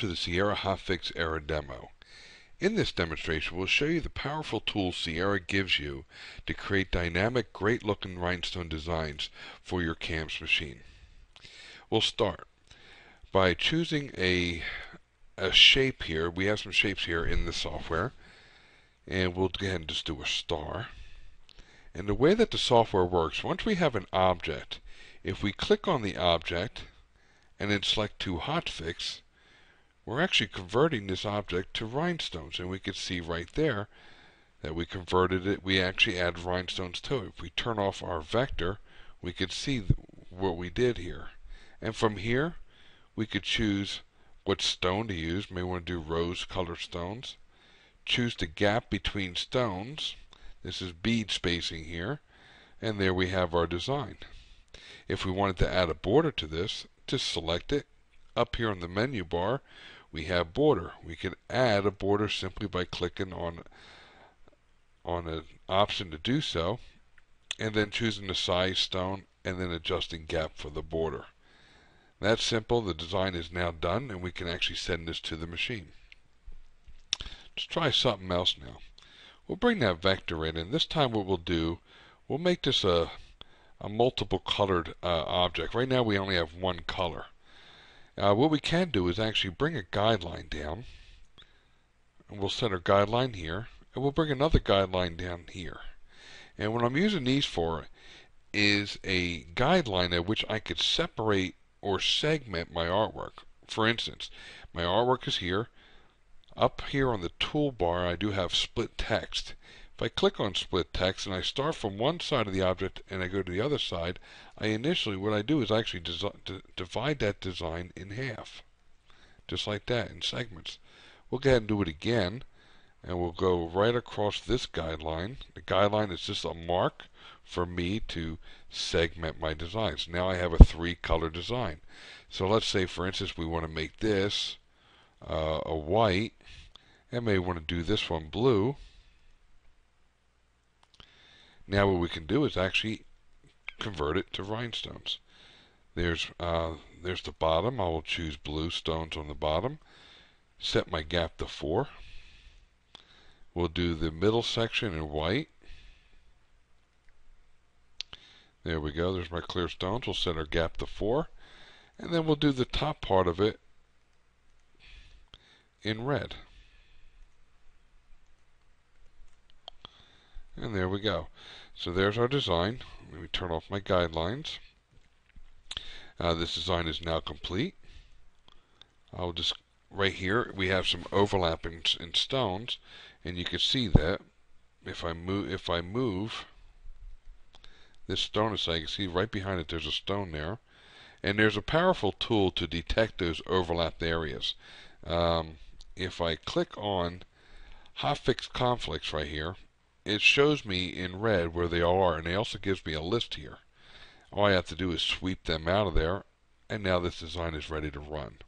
to the Sierra HotFix Era demo. In this demonstration, we'll show you the powerful tools Sierra gives you to create dynamic, great-looking rhinestone designs for your CAMS machine. We'll start by choosing a shape here. We have some shapes here in the software, and we'll go ahead and just do a star. And the way that the software works, once we have an object, if we click on the object and then select to HotFix, we're actually converting this object to rhinestones, and we can see right there that we converted it. We actually add rhinestones to it. If we turn off our vector, we could see what we did here. And from here, we could choose what stone to use. May want to do rose-colored stones. Choose the gap between stones. This is bead spacing here, and there we have our design. If we wanted to add a border to this, just select it. Up here on the menu bar, we have border. We can add a border simply by clicking on an option to do so, and then choosing the size stone, and then adjusting gap for the border. That's simple. The design is now done, and we can actually send this to the machine. Let's try something else now. We'll bring that vector in, and this time what we'll do, we'll make this a multiple colored object. Right now we only have one color. What we can do is actually bring a guideline down, and we'll set our guideline here, and we'll bring another guideline down here. And what I'm using these for is a guideline at which I could separate or segment my artwork. For instance, my artwork is here. Up here on the toolbar, I do have split text. If I click on split text and I start from one side of the object and I go to the other side, what I do is actually divide that design in half, just like that, in segments. We'll go ahead and do it again, and we'll go right across this guideline. The guideline is just a mark for me to segment my designs. Now I have a three-color design. So let's say, for instance, we want to make this a white, and may want to do this one blue. Now what we can do is actually convert it to rhinestones. There's the bottom. I will choose blue stones on the bottom. Set my gap to 4. We'll do the middle section in white. There we go. There's my clear stones. We'll set our gap to 4. And then we'll do the top part of it in red. And there we go. So there's our design. Let me turn off my guidelines. This design is now complete. I'll just, right here, we have some overlapping in stones, and you can see that if I move this stone aside, you can see right behind it there's a stone there. And there's a powerful tool to detect those overlapped areas. If I click on HotFix conflicts right here, it shows me in red where they are, and it also gives me a list here. All I have to do is sweep them out of there, and now this design is ready to run.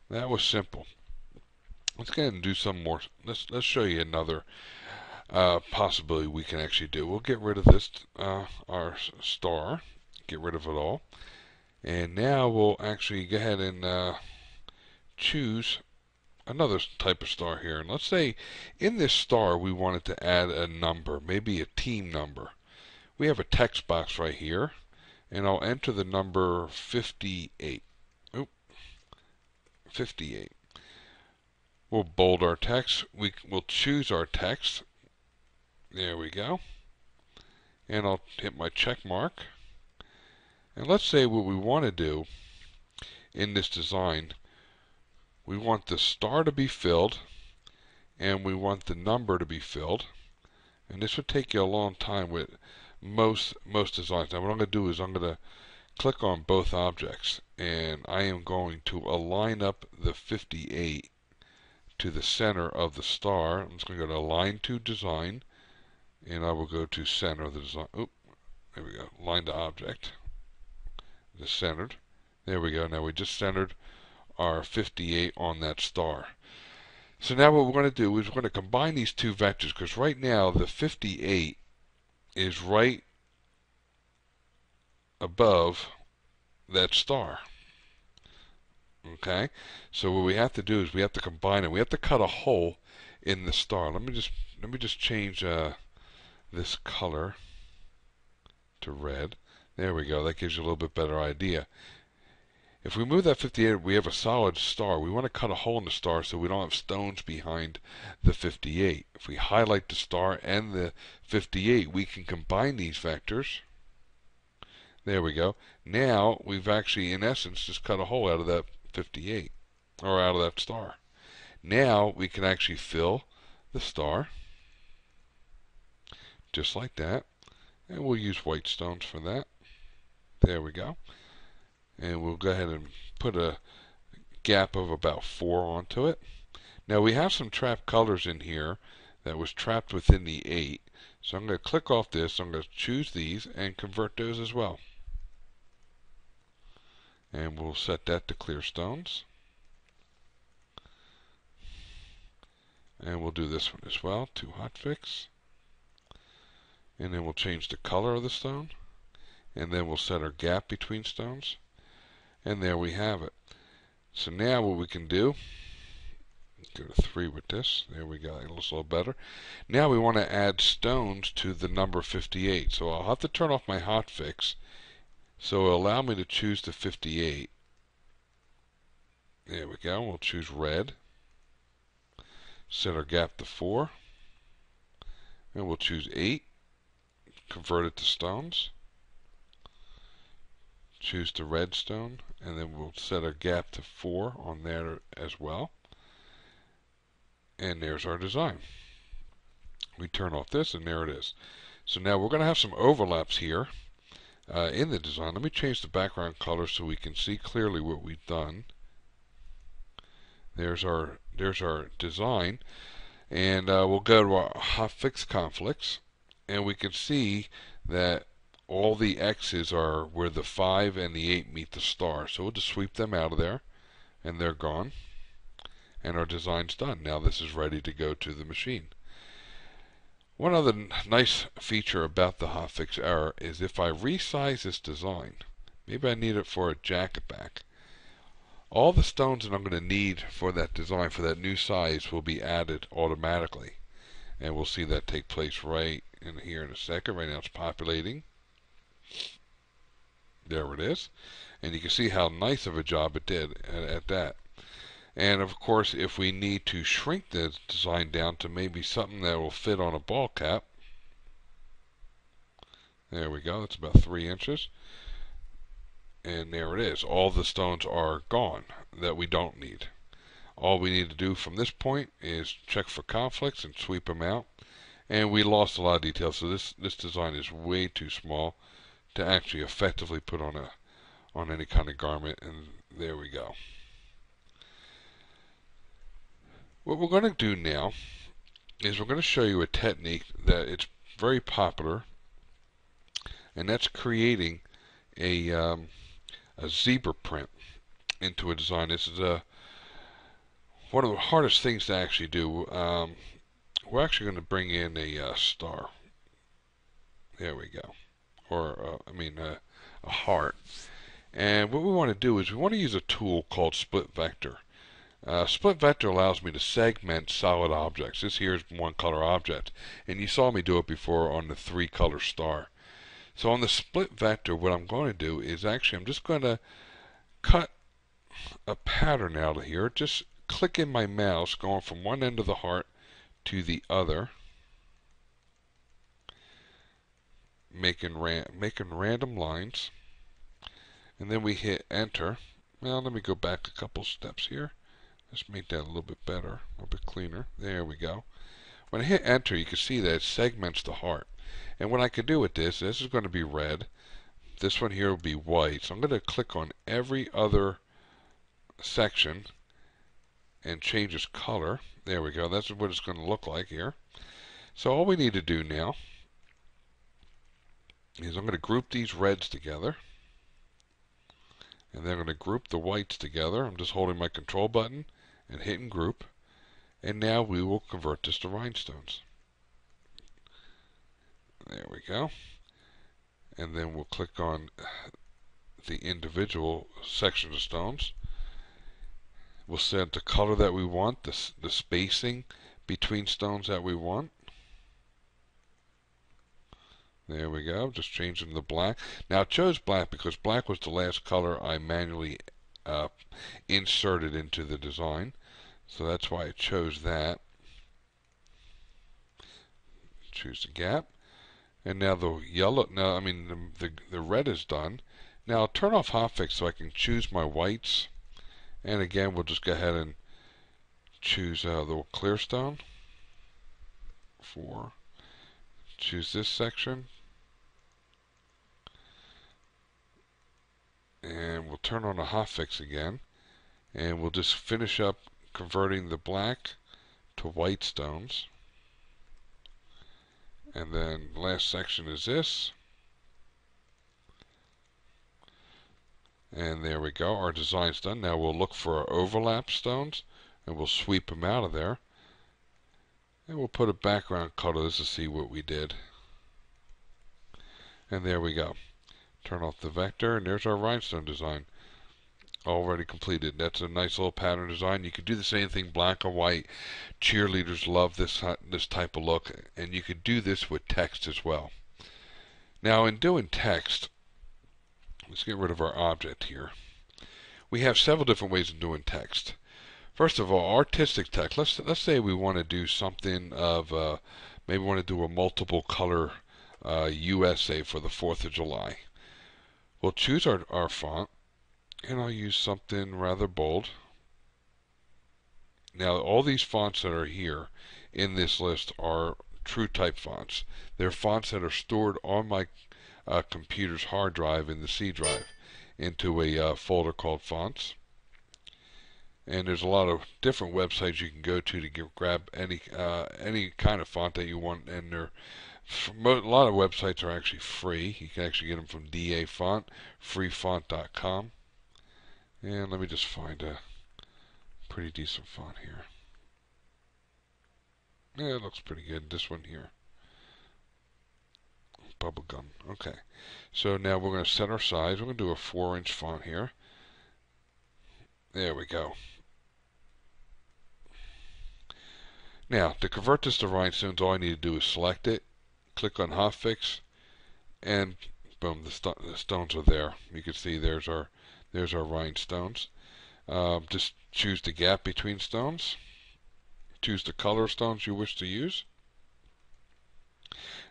That was simple. Let's go ahead and do some more. Let's show you another possibility we can actually do. We'll get rid of this, our star, get rid of it all, and now we'll actually go ahead and choose another type of star here. And let's say in this star we wanted to add a number, maybe a team number. We have a text box right here, and I'll enter the number 58. 58. We'll bold our text. We'll choose our text. There we go. And I'll hit my check mark. And let's say what we want to do in this design, we want the star to be filled, and we want the number to be filled. And this would take you a long time with most designs. Now what I'm going to do is I'm going to click on both objects, and I am going to align up the 58 to the center of the star. I'm just going to go to Align to Design, and I will go to Center of the design. Oop, there we go. Align to Object. The centered. There we go. Now we just centered our 58 on that star. So now what we're going to do is we're going to combine these two vectors, because right now the 58 is right above that star. Okay, so what we have to do is we have to combine it. We have to cut a hole in the star. Let me just change this color to red. There we go. That gives you a little bit better idea. If we move that 58, we have a solid star. We want to cut a hole in the star so we don't have stones behind the 58. If we highlight the star and the 58, we can combine these vectors. There we go. Now we've actually, in essence, just cut a hole out of that 58, or out of that star. Now we can actually fill the star, just like that. And we'll use white stones for that. There we go. And we'll go ahead and put a gap of about 4 onto it. Now we have some trapped colors in here that was trapped within the 8. So I'm going to click off this. I'm going to choose these and convert those as well. And we'll set that to clear stones. And we'll do this one as well to HotFix. And then we'll change the color of the stone. And then we'll set our gap between stones. And there we have it. So now what we can do, go to 3 with this. There we go. It looks a little better. Now we want to add stones to the number 58. So I'll have to turn off my HotFix. So it'll allow me to choose the 58. There we go. We'll choose red. Set our gap to 4. And we'll choose 8. Convert it to stones. Choose the red stone. And then we'll set our gap to 4 on there as well. And there's our design. We turn off this and there it is. So now we're going to have some overlaps here in the design. Let me change the background color so we can see clearly what we've done. There's our design. And we'll go to our HotFix conflicts. And we can see that all the X's are where the 5 and the 8 meet the star. So we'll just sweep them out of there. And they're gone. And our design's done. Now this is ready to go to the machine. One other nice feature about the HotFix error is if I resize this design, maybe I need it for a jacket back, all the stones that I'm going to need for that design, for that new size, will be added automatically. And we'll see that take place right in here in a second. Right now it's populating. There it is. And you can see how nice of a job it did at that. And of course, if we need to shrink the design down to maybe something that will fit on a ball cap, there we go, that's about 3 inches. And there it is. All the stones are gone that we don't need. All we need to do from this point is check for conflicts and sweep them out. And we lost a lot of detail, so this design is way too small to actually effectively put on any kind of garment. And there we go. What we're going to do now is we're going to show you a technique that it's very popular, and that's creating a zebra print into a design. This is one of the hardest things to actually do. We're actually going to bring in a star. There we go. Or, a heart. And what we want to do is we want to use a tool called Split Vector. Split Vector allows me to segment solid objects. This here is one color object. And you saw me do it before on the 3 color star. So on the Split Vector, what I'm going to do is actually I'm just going to cut a pattern out of here. Just click in my mouse going from one end of the heart to the other. Making random lines. And then we hit enter. Well, let me go back a couple steps here. Let's make that a little bit better, a little bit cleaner. There we go. When I hit enter, you can see that it segments the heart. And what I can do with this is going to be red. This one here will be white. So I'm going to click on every other section and change its color. There we go. That's what it's going to look like here. So all we need to do now is I'm going to group these reds together. And then I'm going to group the whites together. I'm just holding my control button and hitting group. And now we will convert this to rhinestones. There we go. And then we'll click on the individual sections of stones. We'll set the color that we want, the spacing between stones that we want. There we go, just changing the black. Now it chose black because black was the last color I manually inserted into the design. So that's why it chose that. Choose the gap. And now the yellow, no, I mean the red is done. Now I'll turn off HotFix so I can choose my whites. And again, we'll just go ahead and choose the clear stone. 4. Choose this section. And we'll turn on the HotFix again. And we'll just finish up converting the black to white stones. And then the last section is this. And there we go, our design's done. Now we'll look for our overlap stones and we'll sweep them out of there. And we'll put a background color just to see what we did. And there we go. Turn off the vector and there's our rhinestone design. Already completed. That's a nice little pattern design. You could do the same thing black and white. Cheerleaders love this type of look, and you could do this with text as well. Now in doing text, let's get rid of our object here. We have several different ways of doing text. First of all, artistic text. Let's say we want to do something of maybe we want to do a multiple color USA for the 4th of July. We'll choose our font. And I'll use something rather bold. Now all these fonts that are here in this list are true type fonts. They're fonts that are stored on my computer's hard drive in the C drive into a folder called fonts. And there's a lot of different websites you can go to grab any kind of font that you want, and a lot of websites are actually free. You can actually get them from DA Font, freefont.com. And let me just find a pretty decent font here. Yeah, it looks pretty good. This one here. Bubblegum. Okay. So now we're going to set our size. We're going to do a 4-inch font here. There we go. Now, to convert this to rhinestones, all I need to do is select it, click on HotFix, and boom, the stones are there. You can see there's our rhinestones. Just choose the gap between stones. Choose the color of stones you wish to use.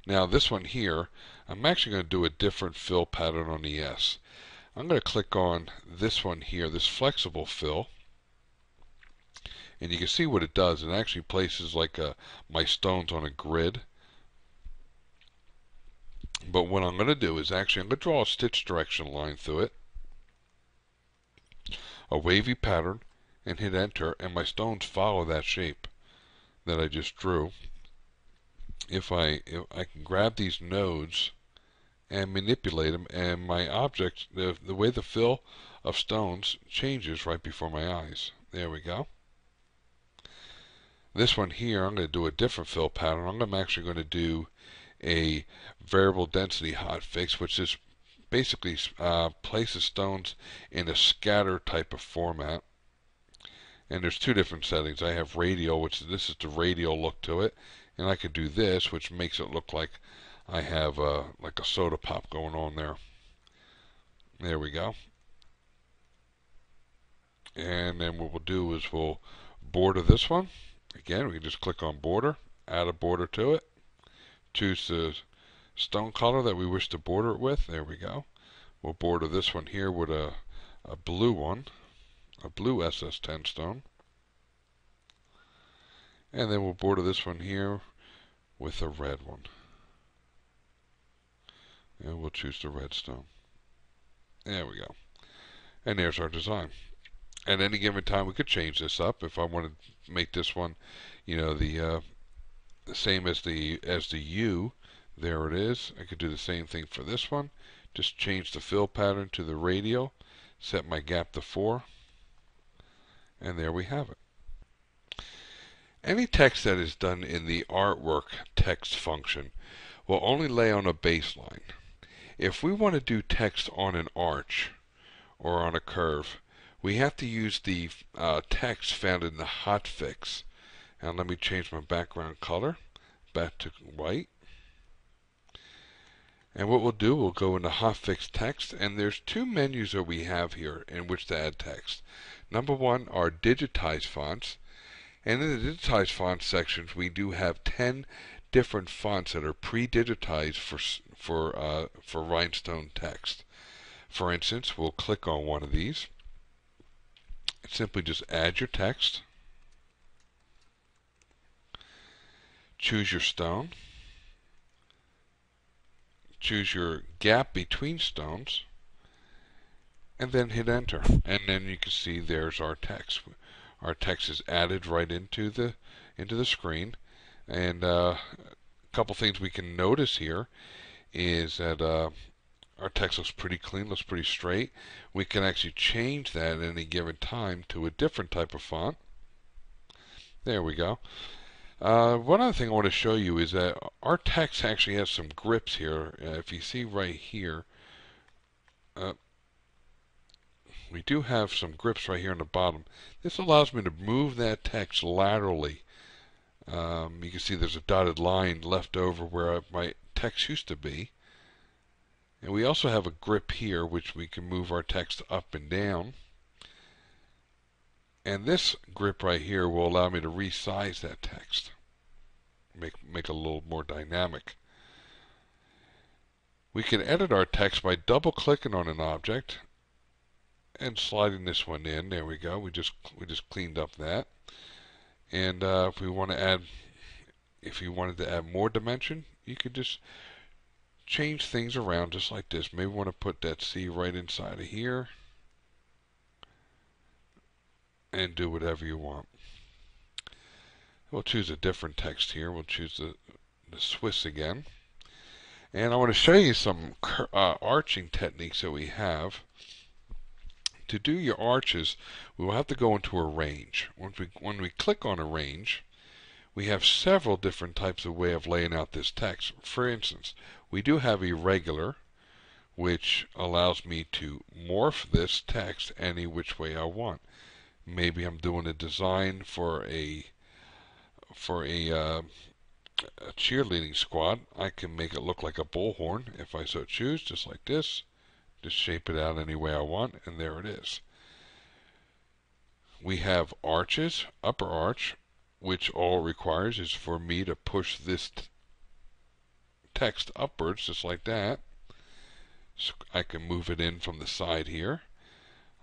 Now this one here, I'm actually going to do a different fill pattern on the S. I'm going to click on this one here, this flexible fill. And you can see what it does. It actually places like my stones on a grid. But what I'm going to do is I'm going to draw a stitch direction line through it. A wavy pattern, and hit enter, and my stones follow that shape that I just drew. If I can grab these nodes and manipulate them, and my object, the way the fill of stones changes right before my eyes. There we go. This one here, I'm going to do a different fill pattern. I'm actually going to do a variable density hotfix, which is basically places stones in a scatter type of format. And there's two different settings. I have radial, which this is the radial look to it, and I could do this, which makes it look like I have like a soda pop going on there. There we go. And then what we'll do is we'll border this one. Again, we can just click on border, add a border to it, choose the stone color that we wish to border it with. There we go. We'll border this one here with a blue one, a blue SS10 stone. And then we'll border this one here with a red one. And we'll choose the red stone. There we go. And there's our design. At any given time, we could change this up. If I wanted to make this one, you know, the same as the U, there it is. I could do the same thing for this one. Just change the fill pattern to the radial, set my gap to 4, and there we have it. Any text that is done in the artwork text function will only lay on a baseline. If we want to do text on an arch or on a curve, we have to use the text found in the HotFix. And let me change my background color back to white. And what we'll do, we'll go into HotFix text, and there's two menus that we have here in which to add text. Number one are digitized fonts, and in the digitized fonts sections, we do have 10 different fonts that are pre-digitized for Rhinestone text. For instance, we'll click on one of these. Simply just add your text. Choose your stone. Choose your gap between stones, and then hit enter. And then you can see there's our text. Our text is added right into the screen. And a couple things we can notice here is that our text looks pretty clean, looks pretty straight. We can actually change that at any given time to a different type of font. There we go. One other thing I want to show you is that our text actually has some grips here. If you see right here, we do have some grips right here on the bottom. This allows me to move that text laterally. You can see there's a dotted line left over where my text used to be. And we also have a grip here which we can move our text up and down. And this grip right here will allow me to resize that text. Make it a little more dynamic. We can edit our text by double clicking on an object and sliding this one in. There we go. We just cleaned up that. And if you wanted to add more dimension, you could just change things around just like this. Maybe we want to put that C right inside of here. And do whatever you want. We'll choose a different text here. We'll choose the Swiss again. And I want to show you some arching techniques that we have. To do your arches, we will have to go into arrange. When we click on arrange, we have several different types of way of laying out this text. For instance, we do have irregular, which allows me to morph this text any which way I want. Maybe I'm doing a design for a cheerleading squad. I can make it look like a bullhorn if I so choose, just like this. Just shape it out any way I want, and there it is. We have arches, upper arch, which all it requires is for me to push this text upwards, just like that. So I can move it in from the side here.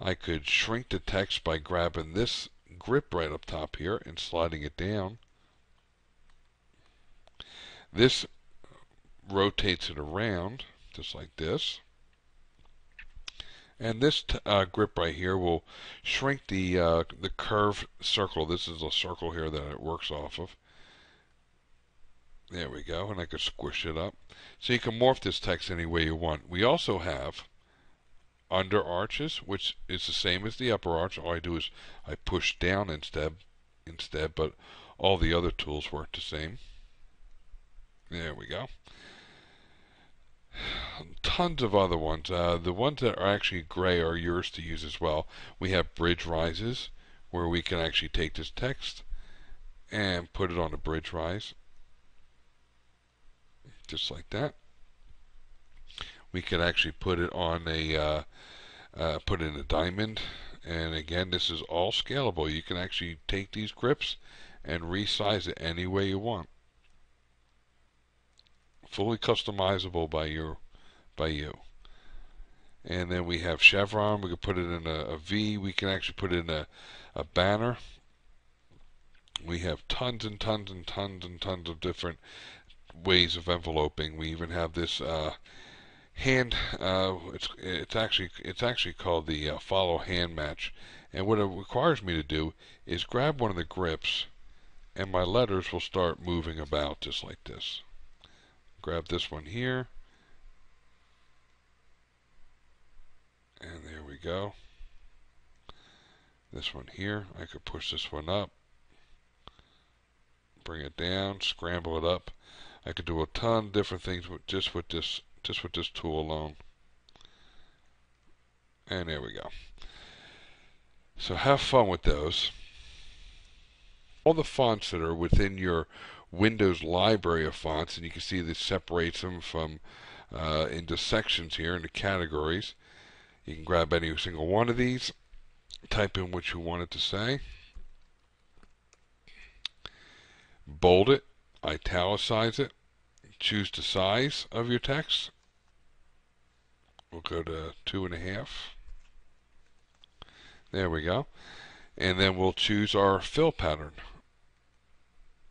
I could shrink the text by grabbing this grip right up top here and sliding it down. This rotates it around, just like this. And this grip right here will shrink the curved circle. This is a circle here that it works off of. There we go, and I could squish it up. So you can morph this text any way you want. We also have under arches, which is the same as the upper arch. All I do is I push down instead, but all the other tools work the same. There we go. Tons of other ones. The ones that are actually gray are yours to use as well. We have bridge rises, where we can actually take this text and put it on a bridge rise, just like that. We could actually put it on a put in a diamond, and again, this is all scalable. You can actually take these grips and resize it any way you want. Fully customizable by you. And then we have chevron. We can put it in a V. We can actually put it in a banner. We have tons and tons and tons and tons of different ways of enveloping. We even have this hand. It's actually called the follow hand match. And what it requires me to do is grab one of the grips, and my letters will start moving about just like this. Grab this one here, and there we go. This one here, I could push this one up, bring it down, scramble it up. I could do a ton of different things just with this tool alone. And there we go. So have fun with those. All the fonts that are within your Windows library of fonts, and you can see this separates them from into sections here, into categories. You can grab any single one of these, type in what you want it to say, bold it, italicize it, choose the size of your text. We'll go to 2.5. There we go. And then we'll choose our fill pattern.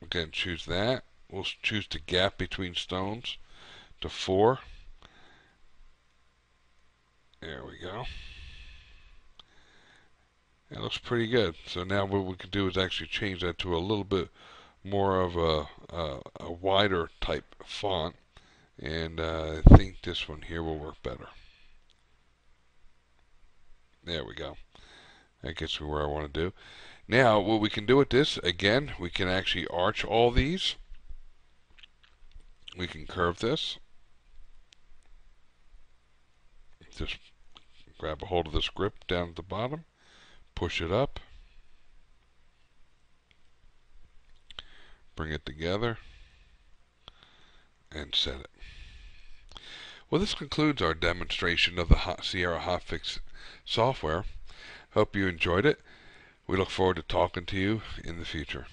Again, choose that. We'll choose the gap between stones to 4. There we go. That looks pretty good. So now what we can do is actually change that to a little bit more of a wider type font. And I think this one here will work better. There we go. That gets me where I want to do. Now, what we can do with this, again, we can actually arch all these. We can curve this. Just grab a hold of this grip down at the bottom, push it up, bring it together, and set it. Well, this concludes our demonstration of the Sierra HotFix software. Hope you enjoyed it. We look forward to talking to you in the future.